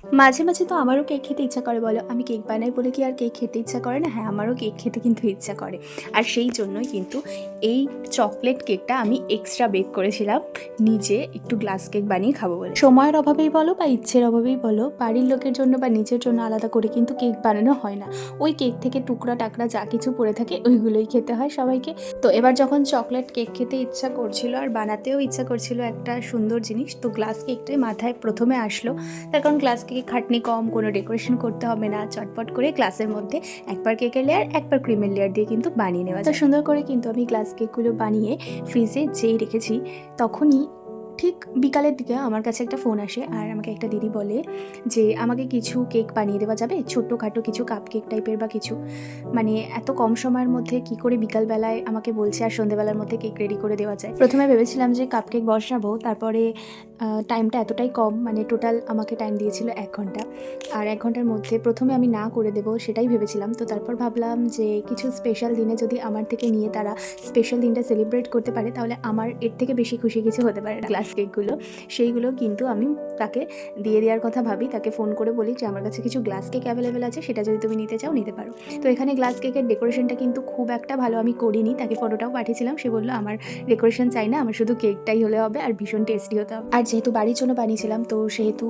মাঝে, মাঝে তো আমারও কেক খেতে ইচ্ছা করে বলো। আমি কেক বানাই বলে কি আর কেক খেতে ইচ্ছা করে না? হ্যাঁ, আমারও কেক খেতে কিন্তু ইচ্ছা করে। আর সেই জন্যই কিন্তু এই চকোলেট কেকটা আমি এক্সট্রা বেক করেছিলাম নিজে একটু গ্লাস কেক বানিয়ে খাবো বলে। সময়ের অভাবেই বলো বা ইচ্ছের অভাবেই বলো, বাড়ির লোকের জন্য বা নিজের জন্য আলাদা করে কিন্তু কেক বানানো হয় না। ওই কেক থেকে টুকরা-টাকরা যা কিছু পড়ে থাকে ওইগুলোই খেতে হয় সবাইকে। তো এবার যখন চকোলেট কেক খেতে ইচ্ছা করছিল আর বানাতেও ইচ্ছা করছিল একটা সুন্দর জিনিস, তো গ্লাস কেকটাই মাথায় প্রথমে আসলো। তার কারণ গ্লাস কেকে খাটনি কম, কোনো ডেকোরেশন করতে হবে না, চটপট করে গ্লাসের মধ্যে একবার কেকের লেয়ার একবার ক্রিমের লেয়ার দিয়ে কিন্তু বানিয়ে নেওয়া যায়। সুন্দর করে কিন্তু আমি গ্লাস কেকগুলো বানিয়ে ফ্রিজে যেই রেখেছি তখনই ঠিক বিকালের দিকে আমার কাছে একটা ফোন আসে আর আমাকে একটা দিদি বলে যে আমাকে কিছু কেক বানিয়ে দেওয়া যাবে, ছোট্টখাটো কিছু কাপ কেক টাইপের বা কিছু। মানে এত কম সময়ের মধ্যে কি করে বিকালবেলায় আমাকে বলছে আর সন্ধ্যেবেলার মধ্যে কেক রেডি করে দেওয়া যায়। প্রথমে ভেবেছিলাম যে কাপ কেক বসাবো, তারপরে টাইমটা এতটাই কম, মানে টোটাল আমাকে টাইম দিয়েছিল 1 ঘন্টা। আর 1 ঘন্টার মধ্যে প্রথমে আমি না করে দেবো সেটাই ভেবেছিলাম। তো তারপর ভাবলাম যে কিছু স্পেশাল দিনে যদি আমার থেকে নিয়ে তারা স্পেশাল দিনটা সেলিব্রেট করতে পারে তাহলে আমার এর থেকে বেশি খুশি কিছু হতে পারে না। গ্লাস কেকগুলো সেইগুলো কিন্তু আমি তাকে দিয়ে দেওয়ার কথা ভাবি, তাকে ফোন করে বলি যে আমার কাছে কিছু গ্লাস কেক অ্যাভেলেবেল আছে, সেটা যদি তুমি নিতে চাও নিতে পারো। তো এখানে গ্লাস কেকের ডেকোরেশনটা কিন্তু খুব একটা ভালো আমি করিনি, তাকে ফটোটাও পাঠিয়েছিলাম। সে বললো আমার ডেকোরেশন চাই না, আমার শুধু কেকটাই হলে হবে আর ভীষণ টেস্টি হতে হবে। আর যেহেতু বাড়ির জন্য বানিয়েছিলাম তো সেহেতু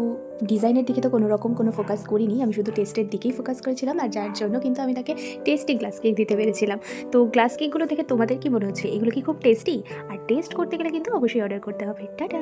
ডিজাইনের দিকে তো কোনো রকম কোনো ফোকাস করিনি, আমি শুধু টেস্টের দিকেই ফোকাস করেছিলাম। আর যার জন্য কিন্তু আমি তাকে টেস্টি গ্লাস কেক দিতে পেরেছিলাম। তো গ্লাস কেকগুলো দেখে তোমাদের কি মনে হচ্ছে, এগুলো কি খুব টেস্টি? আর টেস্ট করতে গেলে কিন্তু অবশ্যই অর্ডার করতে হবে। টাটা।